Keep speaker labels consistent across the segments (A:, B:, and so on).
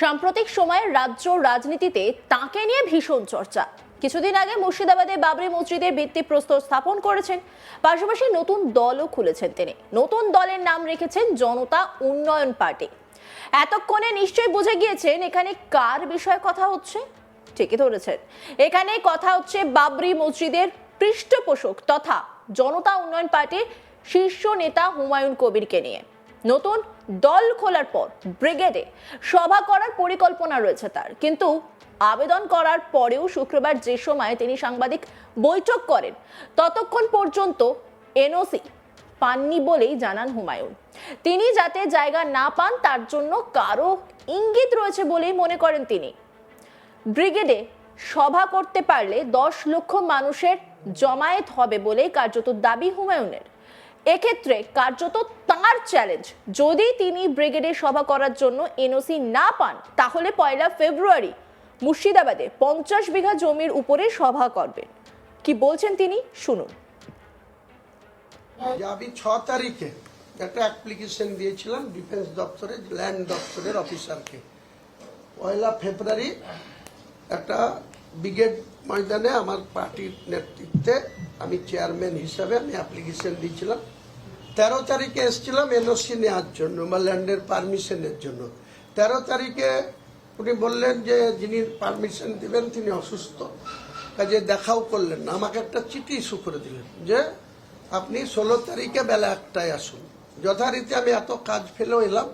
A: সাম্প্রতিক সময়ে রাজ্য রাজনীতিতে তাকে নিয়ে ভীষণ চর্চা। কিছুদিন আগে মুর্শিদাবাদে বাবরি মসজিদের ভিত্তিপ্রস্তর স্থাপন করেছেন, পাশাপাশি নতুন দলও খুলেছেন তিনি। নতুন দলের নাম রেখেছেন জনতা উন্নয়ন পার্টি। এতক্ষণে নিশ্চয়ই বুঝে গিয়েছেন এখানে কার বিষয়ে কথা হচ্ছে। ঠিকই ধরেছেন, এখানে কথা হচ্ছে বাবরি মসজিদের পৃষ্ঠপোষক তথা জনতা উন্নয়ন পার্টির শীর্ষ নেতা হুমায়ুন কবিরকে নিয়ে। নতুন দল খোলার পর ব্রিগেডে সভা করার পরিকল্পনা রয়েছে তার, কিন্তু আবেদন করার পরেও শুক্রবার যে সময় তিনি সাংবাদিক বৈঠক করেন ততক্ষণ পর্যন্ত এনওসি পাননি বলেই জানান হুমায়ুন। তিনি যাতে জায়গা না পান তার জন্য কারো ইঙ্গিত রয়েছে বলেই মনে করেন তিনি। ব্রিগেডে সভা করতে পারলে 10 লক্ষ মানুষের জমায়েত হবে বলে কার্যত দাবি হুমায়ুনের। এক্ষেত্রে কার্যত তার চ্যালেঞ্জ, যদি তিনি ব্রিগেডে সভা করার জন্য এনওসি না পান তাহলে 1 ফেব্রুয়ারি মুর্শিদাবাদে 50 বিঘা জমির উপরে সভা করবেন। কি বলছেন তিনি, শুনুন।
B: আমি 6 তারিখে একটা অ্যাপ্লিকেশন দিয়েছিলাম ডিফেন্স দপ্তরে, ল্যান্ড দপ্তরের অফিসারকে। 1 ফেব্রুয়ারি একটা ব্রিগেড ময়দানে আমার পার্টির নেতৃত্বে আমি চেয়ারম্যান হিসাবে আমি অ্যাপ্লিকেশন দিয়েছিলাম। 13 তারিখে এসেছিলাম এনওসি নেওয়ার জন্য বা ল্যান্ডের পারমিশনের জন্য। 13 তারিখে উনি বললেন যে যিনি পারমিশন দিবেন তিনি অসুস্থ, কাজে দেখাও করলেন না। আমাকে একটা চিঠি ইস্যু করে দিলেন যে আপনি 16 তারিখে বেলা 1টায় আসুন। যথারীতি আমি এত কাজ ফেলেও এলাম,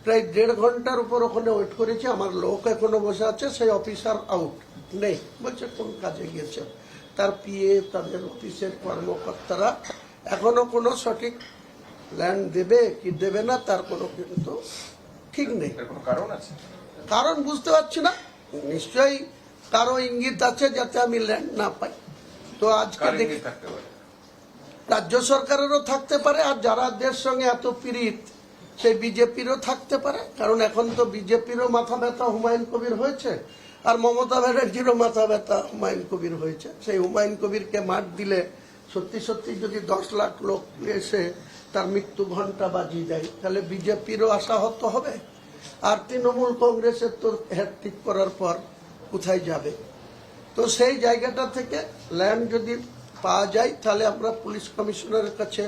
B: প্রায় 1.5 ঘন্টার উপর ওখানে ওয়েট করেছি। আমার লোক এখনো বসে আছে, সেই অফিসার আউট নেই, বলছে কোন কাজে গিয়েছে। তার পিএ, তাদের অফিসের কর্মকর্তারা এখনো কোনো সঠিক ল্যান্ড দেবে কি দেবে না তার কোনো কিন্তু ঠিক নেই।
C: কারণ আছে,
B: কারণ বুঝতে পারছি না। নিশ্চয়ই কারো ইঙ্গিত আছে যাতে আমি ল্যান্ড না পাই। তো আজকে দেখি রাজ্য সরকারেরও থাকতে পারে, আর যারা দেশ সঙ্গে এত পীড়িত সেই বিজেপিরও থাকতে পারে। কারণ এখন তো বিজেপিরও মাথা ব্যথা হুমায়ুন কবির হয়েছে, আর মমতা ব্যানার্জিরও মাথা ব্যথা হুমায়ুন কবির হয়েছে। সেই হুমায়ুন কবিরকে মাঠ দিলে সত্যি সত্যি যদি 10 লাখ লোক এসে তার মৃত্যু ঘন্টা বাজিয়ে দেয় তাহলে বিজেপিরও আশাহত হবে। আর তৃণমূল কংগ্রেসের তো হ্যাট্রিক করার পর কোথায় যাবে? তো সেই জায়গাটা থেকে ল্যান্ড যদি পাওয়া যায় তাহলে আমরা পুলিশ কমিশনারের কাছে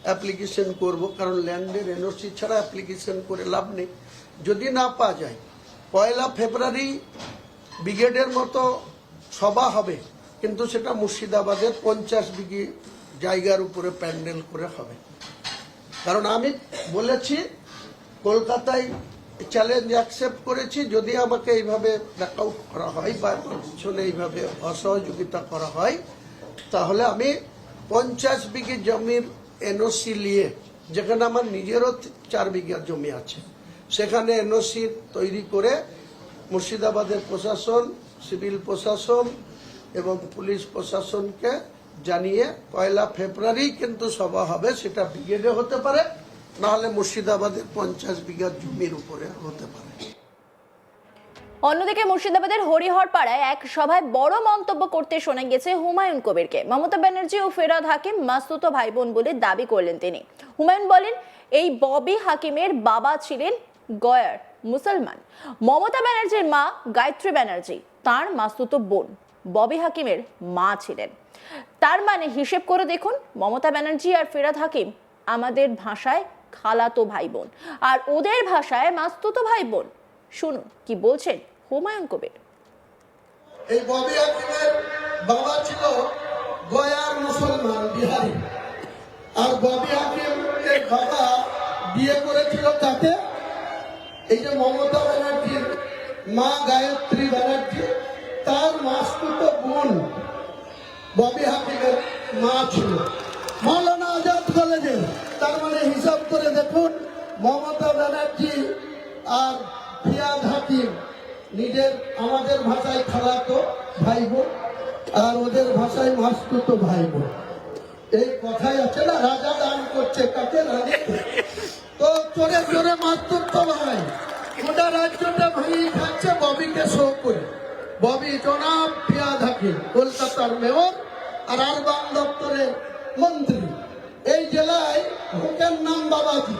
B: অ্যাপ্লিকেশন করব, কারণ ল্যান্ডের এনওসি ছাড়া অ্যাপ্লিকেশন করে লাভ নেই। যদি না পাওয়া যায় 1 ফেব্রুয়ারি ব্রিগেডের মতো সভা হবে, কিন্তু সেটা মুর্শিদাবাদের 50 বিঘি জায়গার উপরে প্যান্ডেল করে হবে। কারণ আমি বলেছি কলকাতায় চ্যালেঞ্জ অ্যাকসেপ্ট করেছি, যদি আমাকে এইভাবে ব্যাকআউট করা হয় বা পিছনে এইভাবে অসহযোগিতা করা হয় তাহলে আমি 50 বিঘি জমির এনওসি নিয়ে, যেখানে আমার নিজেরও 4 বিঘা জমি আছে, সেখানে এনওসি তৈরি করে মুর্শিদাবাদের প্রশাসন, সিভিল প্রশাসন এবং পুলিশ প্রশাসনকে জানিয়ে 1 ফেব্রুয়ারি কিন্তু সভা হবে। সেটা ব্রিগেডে হতে পারে, নাহলে মুর্শিদাবাদের 50 বিঘা জমির উপরে হতে পারে।
A: অন্যদিকে মুর্শিদাবাদের হরিহরপাড়ায় এক সভায় বড় মন্তব্য করতে শোনা গেছে হুমায়ুন কবিরকে। মমতা ব্যানার্জি ও ফেরাদ হাকিম মাসতুতো ভাই বোন বলে দাবি করলেন তিনি। হুমায়ুন বলেন, এই ববি হাকিমের বাবা ছিলেন গয়ার মুসলমান। মমতা ব্যানার্জির মা গায়ত্রী ব্যানার্জি তার মাসতুতো বোন, ববি হাকিমের মা ছিলেন। তার মানে হিসেব করে দেখুন, মমতা ব্যানার্জি আর ফেরাদ হাকিম আমাদের ভাষায় খালাতো ভাই বোন, আর ওদের ভাষায় মাসতুতো ভাই বোন। শুনুন কি বলছেন হুমায়ুন কবির।
B: এই ববি হাকিমের বাবা ছিল গয়ার মুসলমান বিহারি, আর ববি হাকিমের বাবা বিয়ে করেছিল তাকে এই যে মমতা ব্যানার্জির মা গায়ত্রী ব্যানার্জি, তার মাসতুতো বোন ববি হাকিমের মা ছিল মাওলানা আজাদ কলেজে। তার মানে হিসাব করে দেখুন, মমতা ব্যানার্জি আর ফিয়াদ হাকিম নিজের আমাদের ভাষায় খালাতো ভাই বোন, আর ওদের ভাষায় মাসতুতো ভাই বোন। এই কথাই আছে না, রাজা দান করছে কাকে? রানীকে। তো চোরে চোরে মাসতুতো ভাই, গোটা রাজ্যটা ভেঙে খাচ্ছে ববিকে শো করে। ববি জনাব ফিয়াদ হাকিম কলকাতার মেয়র আর আরবান দপ্তরের মন্ত্রী। এই জেলায় হুকের নাম বাবাজি।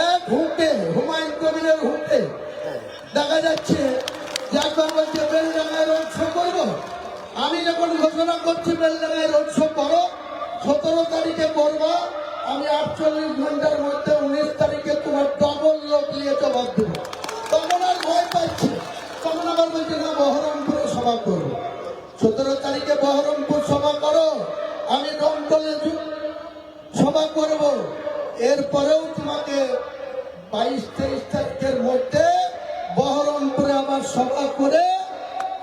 B: এক হুকে, হুমায়ুন কবিরের হুকে দেখা যাচ্ছে যে একবার বলছে বেলডাঙ্গায় রোড শো করবো। আমি যখন ঘোষণা করছি বেলডাঙ্গায় রোড শো করো, 17 তারিখে করবা, আমি 48 ঘন্টার মধ্যে 19 তারিখে তোমার ডবল লোক নিয়ে জবাব দেবো। তখন আর ভয় পাচ্ছে, তখন আবার বলছে না বহরমপুরে সভা করবো। 17 তারিখে বহরমপুর সভা করো, আমি দমকলে সভা করব। এরপরেও তোমাকে 22-23 তারিখের মধ্যে বহরমপুরে আবার সভা করে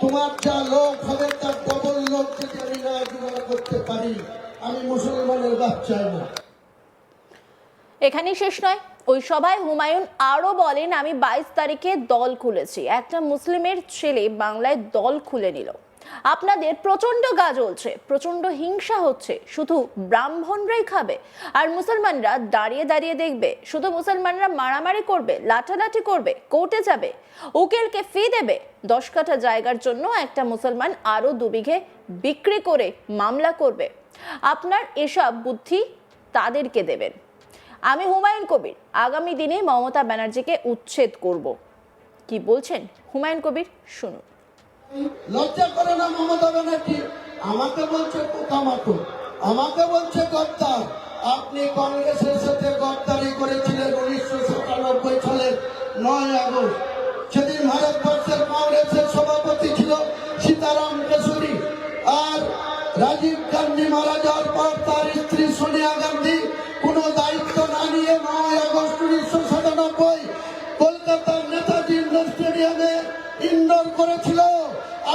B: তোমার যা লোক হবে তার ডবল লোক যদি আমি না জোগাড় করতে পারি, আমি মুসলমানের বাপ চাই না।
A: এখানেই শেষ নয়, ওই সভায় হুমায়ুন আরো বলেন, আমি 22 তারিখে দল খুলেছি। একটা মুসলিমের ছেলে বাংলায় দল খুলে নিল। আপনাদের প্রচন্ড গা জ্বলছে, প্রচন্ড হিংসা হচ্ছে, শুধু ব্রাহ্মণরাই খাবে আর মুসলমানরা দাঁড়িয়ে দাঁড়িয়ে দেখবে। শুধু মুসলমানরা মারামারি করবে, লাঠালাঠি করবে, কোর্টে যাবে, উকিলকে ফি দেবে। 10 কাঠা জায়গার জন্য একটা মুসলমান আরো 2 বিঘে বিক্রি করে মামলা করবে। আপনার এসব বুদ্ধি তাদেরকে দেবেন। আমি হুমায়ুন কবির আগামী দিনে মমতা ব্যানার্জিকে উচ্ছেদ করব। কি বলছেন হুমায়ুন কবির, শুনুন।
B: লজ্জা করে না মমতা ব্যানার্জি? আমাকে বলছে পোকামাকড়, আমাকে বলছে গদ্দার। আপনি কংগ্রেসের সাথে গদ্দারি করেছিলেন 1997 সালের 9 আগস্ট। সেদিন ভারতবর্ষের কংগ্রেসের সভাপতি ছিল সীতারাম কেশরী। আর রাজীব গান্ধী মারা যাওয়ার পর তার স্ত্রী সোনিয়া গান্ধী কোনো দায়িত্ব না নিয়ে 9 আগস্ট 1997 কলকাতার নেতাজি ইন্ডোর স্টেডিয়ামে ইনডোর করেছিল।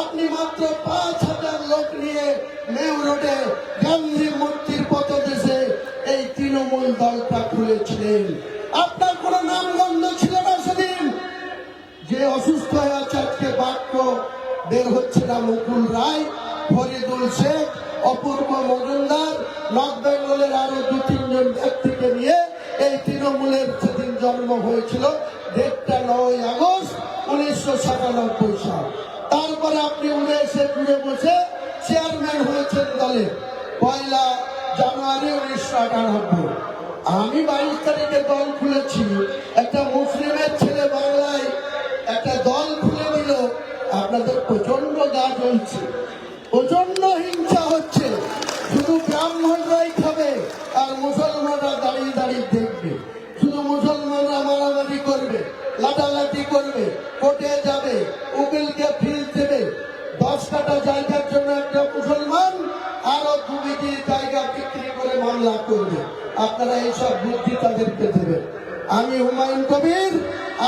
B: আপনি মাত্র 5,000 লোক নিয়ে মেউ রোডে গান্ধী মূর্তির পথদেশে এই তৃণমূল দলটা খুলেছিলেন। আপনার কোনো নামগন্ধ ছিল না সেদিন। যে অসুস্থ হয়ে আছে আজকে বাক্য বের হচ্ছে না, মুকুল রায়, ফরিদুল শেখ, অপূর্ব মজুমদার, নর্থ বেঙ্গলের আরো 2-3 জন ব্যক্তিকে নিয়ে এই তৃণমূলের সেদিন জন্ম হয়েছিল। ডেটটা 9 আগস্ট 1997 সাল। তারপরে আপনি উড়ে এসে ঘুরে বসে চেয়ারম্যান হয়েছেন দলের 1 জানুয়ারি 1998। আমি 22 তারিখে দল খুলেছি। একটা মুসলিমের ছেলে বাংলায় একটা দল খুলে দিল। আপনাদের প্রচন্ড গা জ্বলছে, প্রচন্ড হিংসা হচ্ছে। শুধু ব্রাহ্মণরাই খাবে আর মুসলমানরা দাঁড়িয়ে দাঁড়িয়ে দেখবে। শুধু মুসলমানরা মারামারি করবে, লাঠালাঠি করবে, কোর্টে যাবে, উকিলকে ফিস দেবে। 10 কাঠা জায়গার জন্য একটা মুসলমান আরো 2 বিঘি জায়গা বিক্রি করে মামলা করবে। আপনারা এইসব বুদ্ধি তাদেরকে দেবেন। আমি হুমায়ুন কবির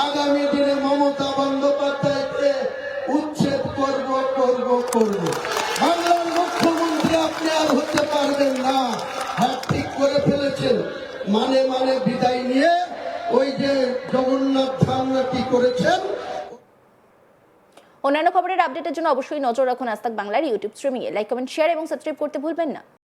B: আগামী দিনে মমতা বন্দ্যোপাধ্যায়কে উচ্ছেদ করব করব করব। বাংলার মুখ্যমন্ত্রী আপনি আর হতে পারবেন না। হ্যাঁ, ঠিক করে ফেলেছেন। মানে মানে বিদায় নিয়ে ওই যে জগন্নাথ ধাম কি করেছেন।
A: অন্যান্য খবরের আপডেটের জন্য অবশ্যই নজর রাখুন আজ তাক বাংলার ইউটিউব স্ট্রিমিংয়ে। লাইক, কমেন্ট, শেয়ার এবং সাবস্ক্রাইব করতে ভুলবেন না।